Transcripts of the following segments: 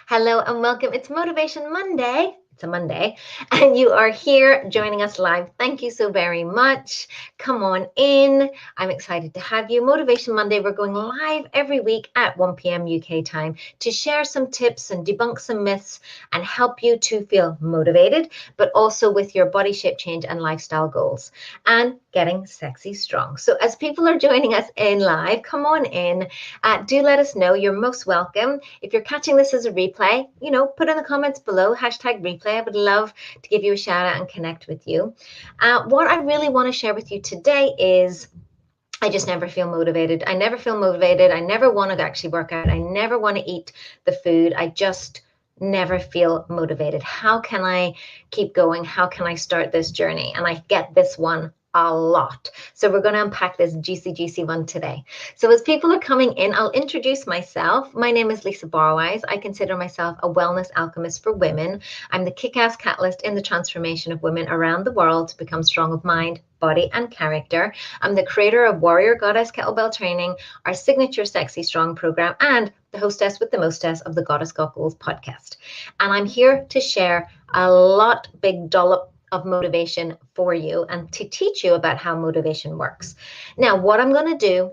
Hello and welcome. It's Motivation Monday. It's a Monday, and you are here joining us live. Thank you so very much. Come on in. I'm excited to have you. Motivation Monday, we're going live every week at 1 p.m. UK time to share some tips and debunk some myths and help you to feel motivated, but also with your body shape change and lifestyle goals and getting sexy strong. So as people are joining us in live, come on in. Do let us know. You're most welcome. If you're catching this as a replay, put in the comments below, #replay. I would love to give you a shout out and connect with you. What I really want to share with you today is I just never feel motivated. I never feel motivated. I never want to actually work out. I never want to eat the food. I just never feel motivated. How can I keep going? How can I start this journey? And I get this one a lot. So we're going to unpack this juicy one today. So as people are coming in, I'll introduce myself. My name is Lisa Barwise. I consider myself a wellness alchemist for women. I'm the kick-ass catalyst in the transformation of women around the world to become strong of mind, body, and character. I'm the creator of Warrior Goddess Kettlebell Training, our signature Sexy Strong program, and the hostess with the mostess of the Goddess Got Goals podcast. And I'm here to share a big dollop of motivation for you and to teach you about how motivation works. Now, what I'm going to do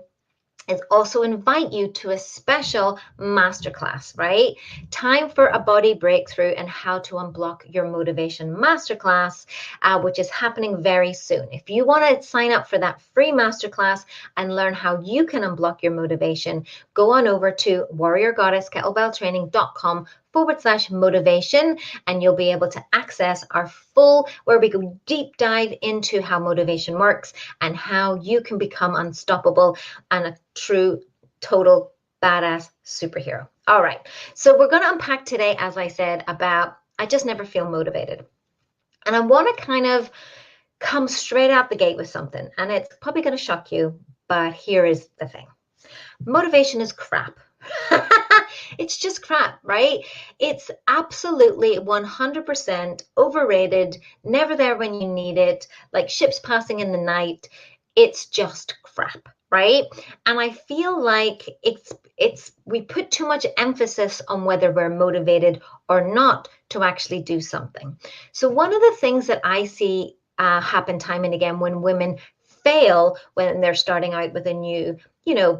is also invite you to a special masterclass, right? Time for a body breakthrough and how to unblock your motivation masterclass, which is happening very soon. If you want to sign up for that free masterclass and learn how you can unblock your motivation, go on over to warriorgoddesskettlebelltraining.com/motivation, and you'll be able to access our full, where we go deep dive into how motivation works and how you can become unstoppable and a true, total badass superhero. All right. So we're going to unpack today, as I said, about I just never feel motivated. And I want to kind of come straight out the gate with something. And it's probably going to shock you, but here is the thing. Motivation is crap. It's just crap, right? It's absolutely 100% overrated, never there when you need it, like ships passing in the night. It's just crap, right? And I feel like we put too much emphasis on whether we're motivated or not to actually do something. So one of the things that I see happen time and again when women fail when they're starting out with a new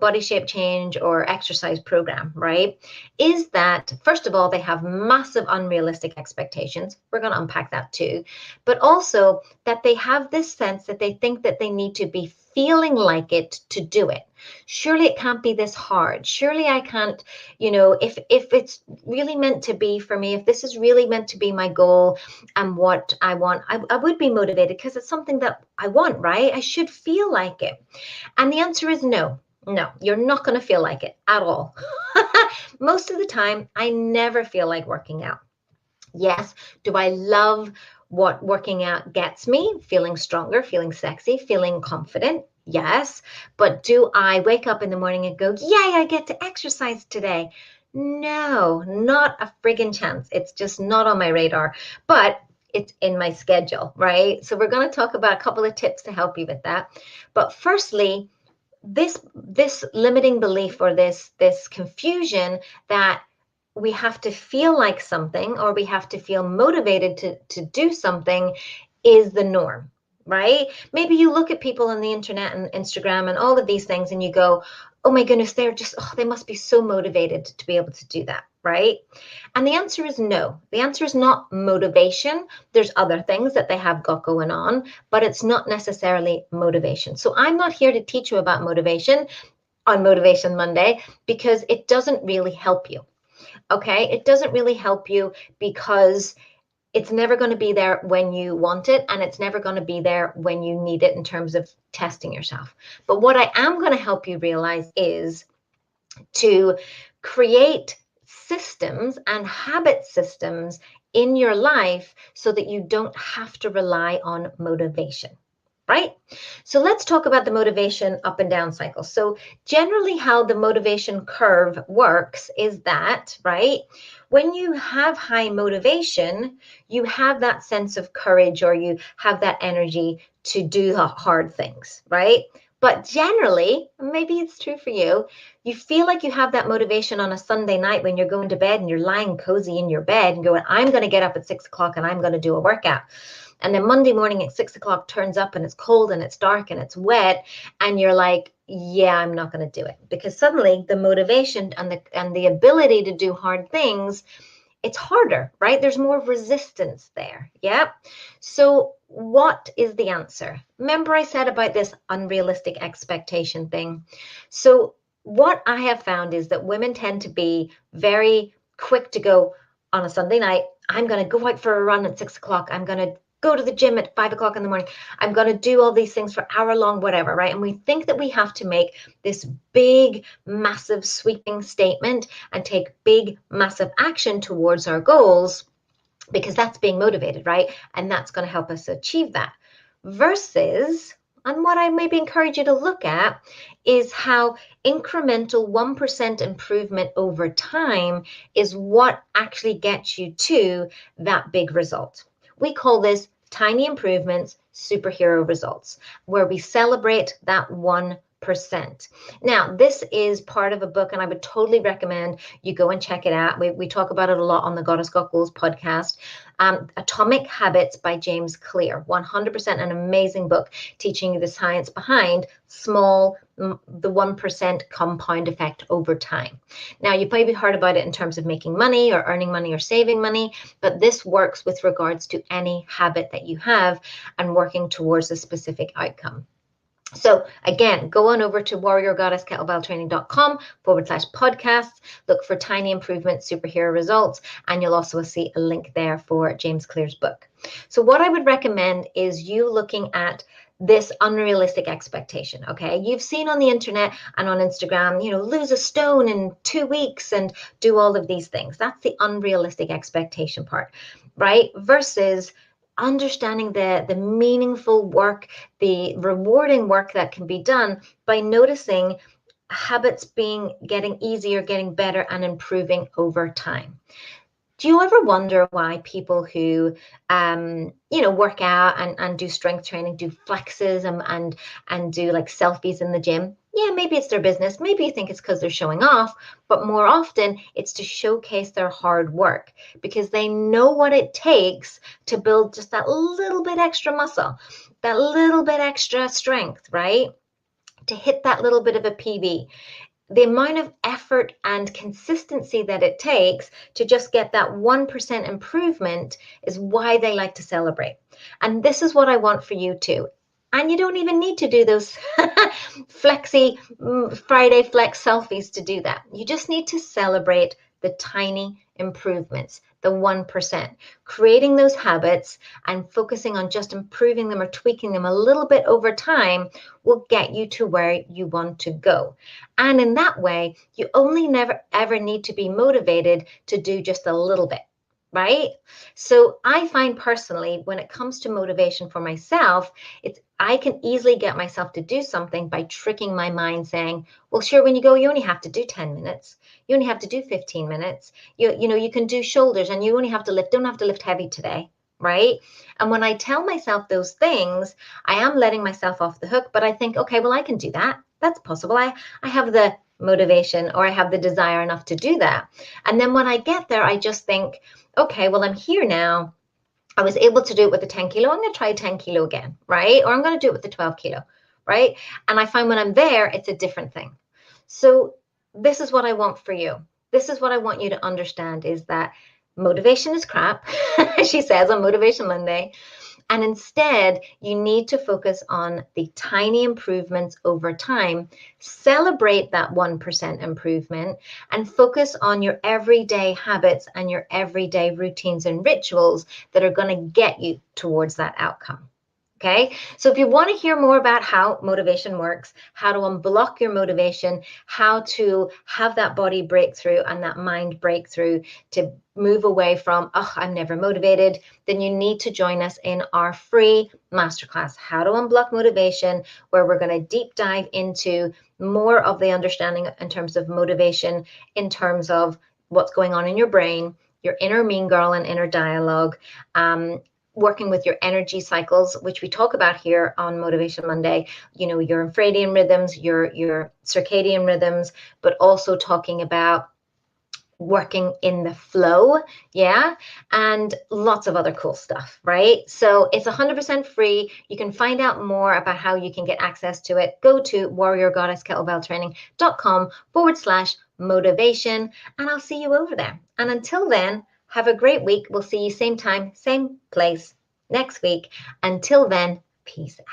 body shape change or exercise program, right, is that, first of all, they have massive unrealistic expectations. We're going to unpack that too. But also that they have this sense that they think that they need to be feeling like it to do it. Surely it can't be this hard. Surely I can't, if it's really meant to be for me, if this is really meant to be my goal and what I want, I would be motivated because it's something that I want, right? I should feel like it. And the answer is no. No, you're not going to feel like it at all. Most of the time, I never feel like working out. Yes, do I love what working out gets me? Feeling stronger, feeling sexy, feeling confident? Yes. But do I wake up in the morning and go, yay, I get to exercise today? No, not a friggin' chance. It's just not on my radar. But it's in my schedule, right? So we're going to talk about a couple of tips to help you with that. But firstly, this limiting belief or this confusion that we have to feel like something or we have to feel motivated to do something is the norm, right? Maybe you look at people on the internet and Instagram and all of these things and you go, oh my goodness, they must be so motivated to be able to do that, right? And the answer is no. The answer is not motivation. There's other things that they have got going on, but it's not necessarily motivation. So I'm not here to teach you about motivation on Motivation Monday because it doesn't really help you. Okay? It doesn't really help you because it's never going to be there when you want it, and it's never going to be there when you need it in terms of testing yourself. But what I am going to help you realize is to create systems and habit systems in your life so that you don't have to rely on motivation. Right? So let's talk about the motivation up and down cycle. So generally how the motivation curve works is that, right, when you have high motivation, you have that sense of courage or you have that energy to do the hard things, right? But generally, maybe it's true for you, you feel like you have that motivation on a Sunday night when you're going to bed and you're lying cozy in your bed and going, I'm going to get up at 6 o'clock and I'm going to do a workout. And then Monday morning at 6 o'clock turns up and it's cold and it's dark and it's wet. And you're like, yeah, I'm not going to do it. Because suddenly the motivation and the ability to do hard things, it's harder, right? There's more resistance there. Yeah. So what is the answer? Remember I said about this unrealistic expectation thing. So what I have found is that women tend to be very quick to go on a Sunday night. I'm going to go out for a run at 6 o'clock. I'm going to go to the gym at 5 o'clock in the morning. I'm going to do all these things for hour long, whatever, right? And we think that we have to make this big, massive, sweeping statement and take big, massive action towards our goals because that's being motivated, right? And that's going to help us achieve that. Versus, and what I maybe encourage you to look at is how incremental 1% improvement over time is what actually gets you to that big result. We call this tiny improvements, superhero results, where we celebrate that 1%. Now, this is part of a book, and I would totally recommend you go and check it out. We talk about it a lot on the Goddess Got Goals podcast. Atomic Habits by James Clear, 100% an amazing book teaching you the science behind the 1% compound effect over time. Now, you've maybe heard about it in terms of making money or earning money or saving money, but this works with regards to any habit that you have and working towards a specific outcome. So again, go on over to warriorgoddesskettlebelltraining.com/podcasts, look for tiny improvement superhero results, and you'll also see a link there for James Clear's book. So what I would recommend is you looking at this unrealistic expectation, okay? You've seen on the internet and on Instagram, lose a stone in 2 weeks and do all of these things. That's the unrealistic expectation part, right? Versus understanding the meaningful work, the rewarding work that can be done by noticing habits getting easier, getting better, and improving over time. Do you ever wonder why people who, work out and do strength training, do flexes and do like selfies in the gym? Yeah, maybe it's their business. Maybe you think it's because they're showing off, but more often it's to showcase their hard work because they know what it takes to build just that little bit extra muscle, that little bit extra strength, right? To hit that little bit of a PB. The amount of effort and consistency that it takes to just get that 1% improvement is why they like to celebrate. And this is what I want for you too. And you don't even need to do those flexy Friday flex selfies to do that. You just need to celebrate the tiny improvements, the 1%. Creating those habits and focusing on just improving them or tweaking them a little bit over time will get you to where you want to go. And in that way, you only never ever need to be motivated to do just a little bit, right? So I find personally, when it comes to motivation for myself, I can easily get myself to do something by tricking my mind saying, well, sure, when you go, you only have to do 10 minutes. You only have to do 15 minutes. You can do shoulders and you only have to don't have to lift heavy today, right? And when I tell myself those things, I am letting myself off the hook, but I think, okay, well, I can do that. That's possible. I have the motivation or I have the desire enough to do that. And then when I get there, I just think, okay, well, I'm here now. I was able to do it with the 10 kilo. I'm going to try 10 kilo again, right? Or I'm going to do it with the 12 kilo, right? And I find when I'm there, it's a different thing. So this is what I want for you. This is what I want you to understand is that motivation is crap, she says on Motivation Monday. And instead, you need to focus on the tiny improvements over time, celebrate that 1% improvement, and focus on your everyday habits and your everyday routines and rituals that are going to get you towards that outcome. Okay, so if you want to hear more about how motivation works, how to unblock your motivation, how to have that body breakthrough and that mind breakthrough to move away from, oh, I'm never motivated, then you need to join us in our free masterclass, How to Unblock Motivation, where we're going to deep dive into more of the understanding in terms of motivation, in terms of what's going on in your brain, your inner mean girl and inner dialogue, working with your energy cycles, which we talk about here on Motivation Monday, you know, your infradian rhythms, your circadian rhythms, but also talking about working in the flow, yeah, and lots of other cool stuff, right? So it's 100% free. You can find out more about how you can get access to it. Go to warriorgoddesskettlebelltraining.com/motivation, and I'll see you over there. And until then, have a great week. We'll see you same time, same place next week. Until then, peace out.